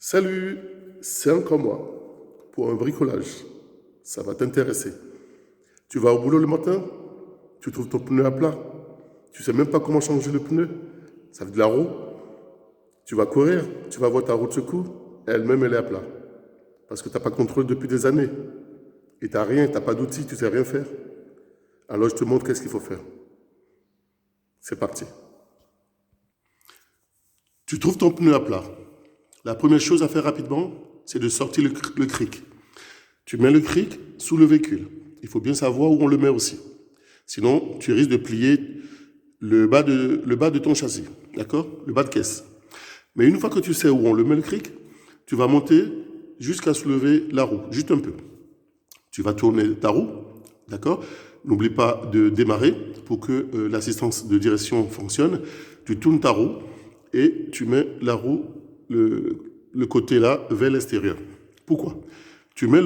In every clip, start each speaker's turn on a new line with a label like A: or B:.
A: Salut, c'est encore moi pour un bricolage. Ça va t'intéresser. Tu vas au boulot le matin, tu trouves ton pneu à plat, tu sais même pas comment changer le pneu, ça fait de la roue. Tu vas courir, tu vas voir ta roue de secours, elle-même elle est à plat. Parce que tu n'as pas contrôlé depuis des années. Et tu n'as rien, tu n'as pas d'outils, tu sais rien faire. Alors je te montre qu'est-ce qu'il faut faire. C'est parti. Tu trouves ton pneu à plat. La première chose à faire rapidement, c'est de sortir le cric. Tu mets le cric sous le véhicule. Il faut bien savoir où on le met aussi. Sinon, tu risques de plier le bas de ton châssis, d'accord? Le bas de caisse. Mais une fois que tu sais où on le met le cric, tu vas monter jusqu'à soulever la roue, juste un peu. Tu vas tourner ta roue, d'accord? N'oublie pas de démarrer pour que l'assistance de direction fonctionne. Tu tournes ta roue et tu mets la roue, le côté là, vers l'extérieur. Pourquoi? Tu mets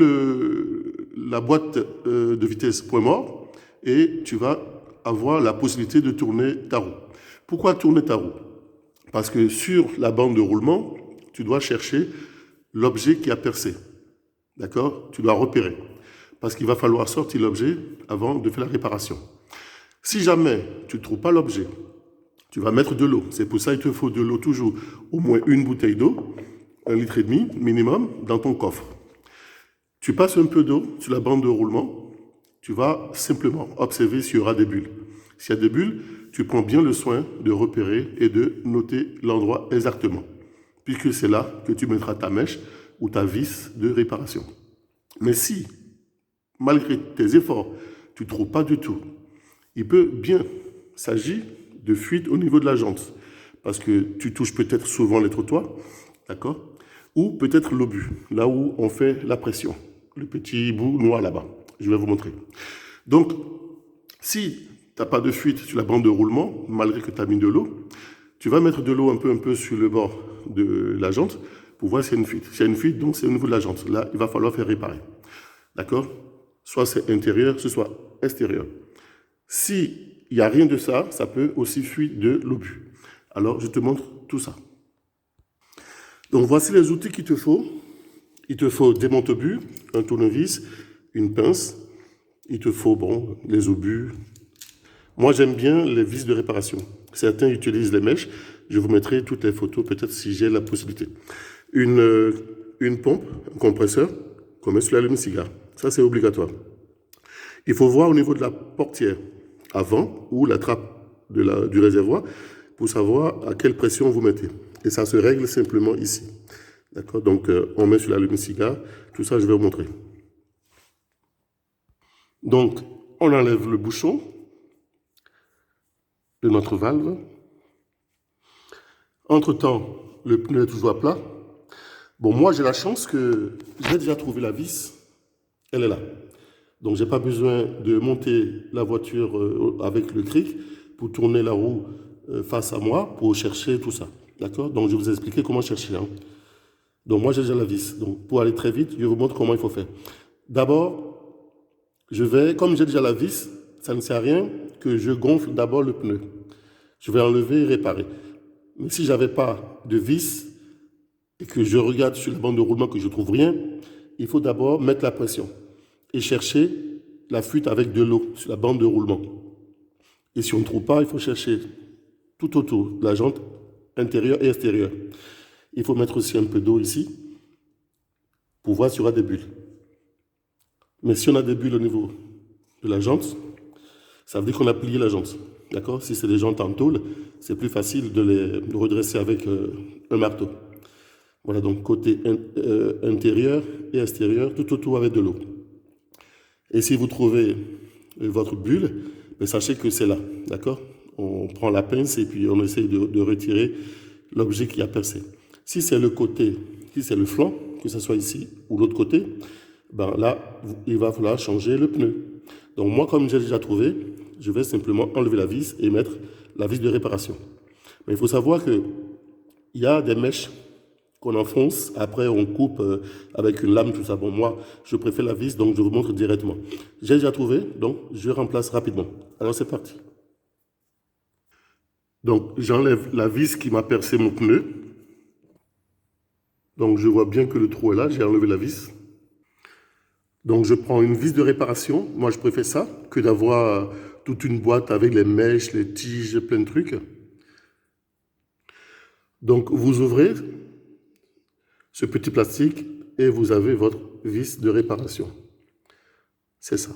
A: la boîte de vitesse point mort et tu vas avoir la possibilité de tourner ta roue. Pourquoi tourner ta roue? Parce que sur la bande de roulement, tu dois chercher l'objet qui a percé. D'accord? Tu dois repérer. Parce qu'il va falloir sortir l'objet avant de faire la réparation. Si jamais tu ne trouves pas l'objet, tu vas mettre de l'eau. C'est pour ça qu'il te faut de l'eau toujours, au moins une bouteille d'eau, 1,5 litre minimum, dans ton coffre. Tu passes un peu d'eau sur la bande de roulement, tu vas simplement observer s'il y aura des bulles. S'il y a des bulles, tu prends bien le soin de repérer et de noter l'endroit exactement, puisque c'est là que tu mettras ta mèche ou ta vis de réparation. Mais si, malgré tes efforts, tu ne trouves pas du tout, il peut bien s'agir de fuite au niveau de la jante, parce que tu touches peut-être souvent les trottoirs, d'accord? Ou peut-être l'obus, là où on fait la pression, le petit bout noir là-bas. Je vais vous montrer. Donc, si tu n'as pas de fuite sur la bande de roulement, malgré que tu as mis de l'eau, tu vas mettre de l'eau un peu sur le bord de la jante pour voir s'il y a une fuite. S'il y a une fuite, donc c'est au niveau de la jante. Là, il va falloir faire réparer. D'accord? Soit c'est intérieur, soit extérieur. S'il n'y a rien de ça, ça peut aussi fuir de l'obus. Alors, je te montre tout ça. Donc, voici les outils qu'il te faut. Il te faut des monte-obus, un tournevis, une pince. Il te faut, les obus. Moi, j'aime bien les vis de réparation. Certains utilisent les mèches. Je vous mettrai toutes les photos, peut-être si j'ai la possibilité. Une pompe, un compresseur, qu'on met sur l'allume-cigare. Ça, c'est obligatoire. Il faut voir au niveau de la portière avant ou la trappe du réservoir pour savoir à quelle pression vous mettez. Et ça se règle simplement ici. D'accord? Donc, on met sur l'allume-cigare. Tout ça, je vais vous montrer. Donc, on enlève le bouchon de notre valve. Entre-temps, le pneu est toujours à plat. Bon, moi, j'ai la chance que j'ai déjà trouvé la vis. Elle est là. Donc, je n'ai pas besoin de monter la voiture avec le cric pour tourner la roue face à moi pour chercher tout ça. D'accord? Donc, je vais vous expliquer comment chercher. Hein. Donc, moi, j'ai déjà la vis. Donc, pour aller très vite, je vous montre comment il faut faire. D'abord, comme j'ai déjà la vis, ça ne sert à rien que je gonfle d'abord le pneu. Je vais enlever et réparer. Mais si je n'avais pas de vis et que je regarde sur la bande de roulement que je ne trouve rien, il faut d'abord mettre la pression et chercher la fuite avec de l'eau sur la bande de roulement. Et si on ne trouve pas, il faut chercher tout autour de la jante intérieure et extérieure. Il faut mettre aussi un peu d'eau ici pour voir s'il y aura des bulles. Mais si on a des bulles au niveau de la jante, ça veut dire qu'on a plié la jante. D'accord? Si c'est des jantes en tôle, c'est plus facile de les redresser avec un marteau. Voilà, donc côté intérieur et extérieur, tout autour avec de l'eau. Et si vous trouvez votre bulle, sachez que c'est là. D'accord? On prend la pince et puis on essaye de retirer l'objet qui a percé. Si c'est le côté, si c'est le flanc, que ce soit ici ou l'autre côté, là, il va falloir changer le pneu. Donc moi, comme j'ai déjà trouvé, je vais simplement enlever la vis et mettre la vis de réparation. Mais il faut savoir qu'il y a des mèches qu'on enfonce, après on coupe avec une lame, tout ça. Bon, moi, je préfère la vis, donc je vous montre directement. J'ai déjà trouvé, donc je remplace rapidement. Alors c'est parti. Donc j'enlève la vis qui m'a percé mon pneu. Donc je vois bien que le trou est là, j'ai enlevé la vis. Donc je prends une vis de réparation. Moi je préfère ça que d'avoir toute une boîte avec les mèches, les tiges, plein de trucs. Donc vous ouvrez ce petit plastique et vous avez votre vis de réparation. C'est ça.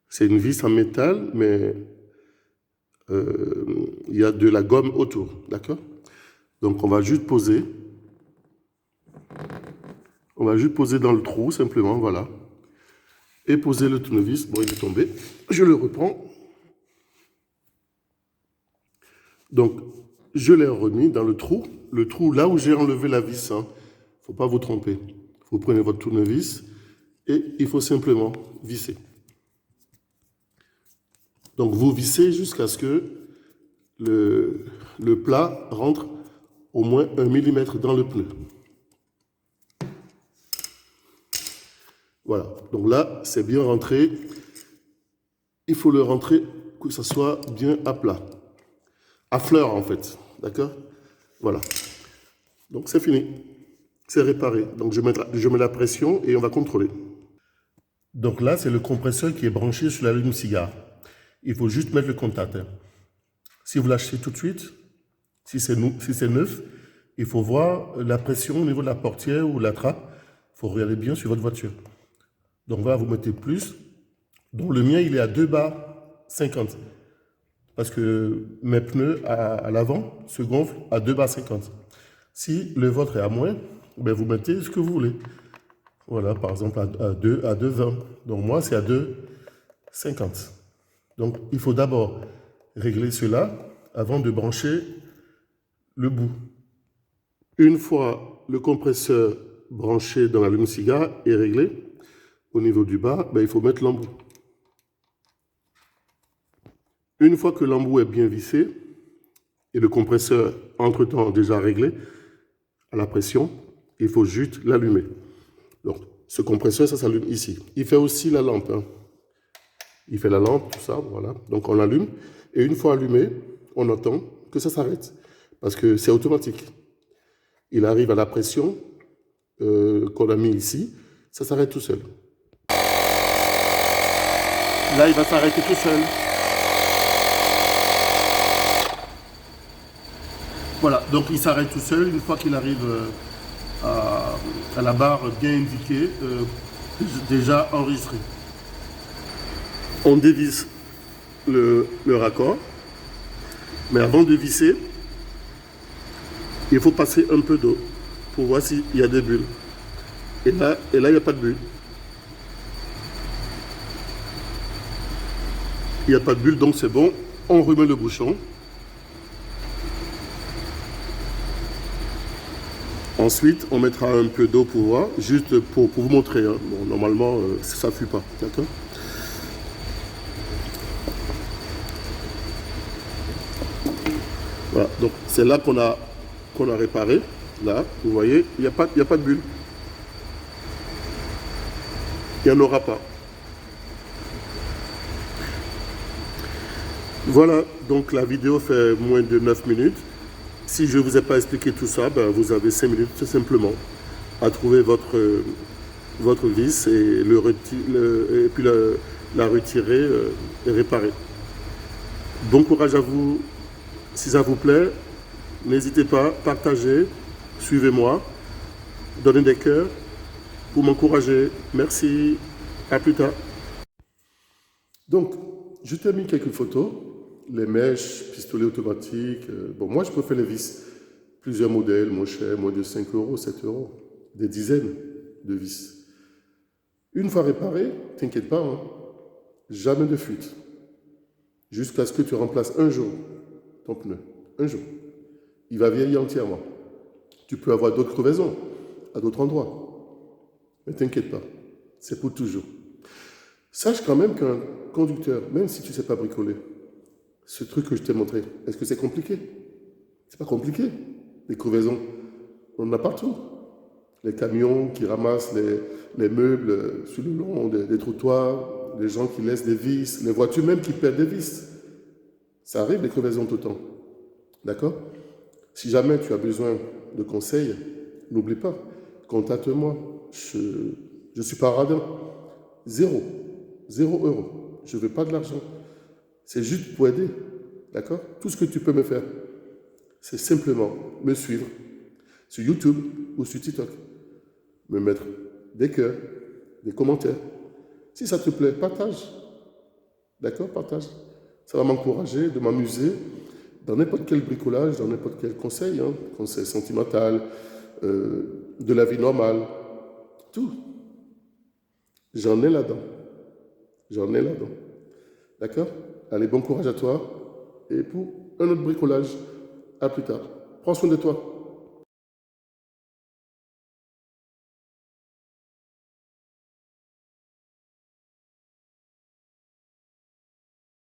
A: C'est une vis en métal, mais il y a de la gomme autour, d'accord? Donc on va juste poser. On va juste poser dans le trou, simplement, voilà. Et poser le tournevis. Bon, il est tombé. Je le reprends. Donc, je l'ai remis dans le trou là où j'ai enlevé la vis. Hein. Il ne faut pas vous tromper. Vous prenez votre tournevis et il faut simplement visser. Donc, vous vissez jusqu'à ce que le plat rentre au moins 1 mm dans le pneu. Voilà. Donc là, c'est bien rentré. Il faut le rentrer que ça soit bien à plat. À fleur, en fait. D'accord? Voilà. Donc, c'est fini. C'est réparé. Donc, je mets la pression et on va contrôler. Donc là, c'est le compresseur qui est branché sur l'allume-cigare. Il faut juste mettre le contact. Hein. Si vous l'achetez tout de suite, si c'est neuf, il faut voir la pression au niveau de la portière ou la trappe. Il faut regarder bien sur votre voiture. Donc voilà, vous mettez plus. Donc le mien, il est à 2 bar 50. Parce que mes pneus à l'avant se gonflent à 2 bar 50. Si le vôtre est à moins, ben vous mettez ce que vous voulez. Voilà, par exemple à 2,20. Donc moi, c'est à 2,50. Donc il faut d'abord régler cela avant de brancher le bout. Une fois le compresseur branché dans l'allume-cigare est réglé, au niveau du bas, ben, il faut mettre l'embout. Une fois que l'embout est bien vissé et le compresseur entre-temps déjà réglé à la pression, il faut juste l'allumer. Donc, ce compresseur, ça s'allume ici. Il fait aussi la lampe. Hein. Il fait la lampe, tout ça, voilà. Donc, on l'allume. Et une fois allumé, on attend que ça s'arrête. Parce que c'est automatique. Il arrive à la pression qu'on a mis ici. Ça s'arrête tout seul. Là, il va s'arrêter tout seul. Voilà, donc il s'arrête tout seul une fois qu'il arrive à la barre bien indiquée, déjà enregistrée. On dévisse le raccord, mais avant de visser, il faut passer un peu d'eau pour voir s'il y a des bulles. Et là, il n'y a pas de bulles. Il n'y a pas de bulles, donc c'est bon. On remet le bouchon. Ensuite, on mettra un peu d'eau pour voir, juste pour vous montrer. Hein. Bon, normalement, ça ne fuit pas, d'accord? Voilà, donc c'est là qu'on a réparé. Là, vous voyez, il n'y a pas de bulle. Il n'y en aura pas. Voilà, donc la vidéo fait moins de 9 minutes. Si je ne vous ai pas expliqué tout ça, ben vous avez 5 minutes tout simplement à trouver votre vis et, et puis la retirer et réparer. Bon courage à vous. Si ça vous plaît, n'hésitez pas, partagez, suivez-moi, donnez des cœurs pour m'encourager. Merci, à plus tard. Donc, je t'ai mis quelques photos, les mèches, pistolets automatiques. Bon, moi, je préfère les vis. Plusieurs modèles, moins cher, moins de 5 euros, 7 euros. Des dizaines de vis. Une fois réparé, t'inquiète pas, hein, jamais de fuite. Jusqu'à ce que tu remplaces un jour ton pneu. Un jour. Il va vieillir entièrement. Tu peux avoir d'autres crevaisons à d'autres endroits. Mais t'inquiète pas, c'est pour toujours. Sache quand même qu'un conducteur, même si tu ne sais pas bricoler, ce truc que je t'ai montré, est-ce que c'est compliqué? C'est pas compliqué. Les crevaisons, on en a partout. Les camions qui ramassent les meubles sur le long des trottoirs, les gens qui laissent des vis, les voitures même qui perdent des vis. Ça arrive, les crevaisons tout le temps. D'accord? Si jamais tu as besoin de conseils, n'oublie pas, contacte-moi. Je ne suis pas radin. Zéro. 0 €. Je ne veux pas de l'argent. C'est juste pour aider. D'accord? Tout ce que tu peux me faire, c'est simplement me suivre sur YouTube ou sur TikTok. Me mettre des cœurs, des commentaires. Si ça te plaît, partage. D'accord? Partage. Ça va m'encourager de m'amuser dans n'importe quel bricolage, dans n'importe quel conseil, hein, conseil sentimental, de la vie normale, tout. J'en ai là-dedans. J'en ai là-dedans. D'accord? Allez, bon courage à toi. Et pour un autre bricolage, à plus tard. Prends soin de toi.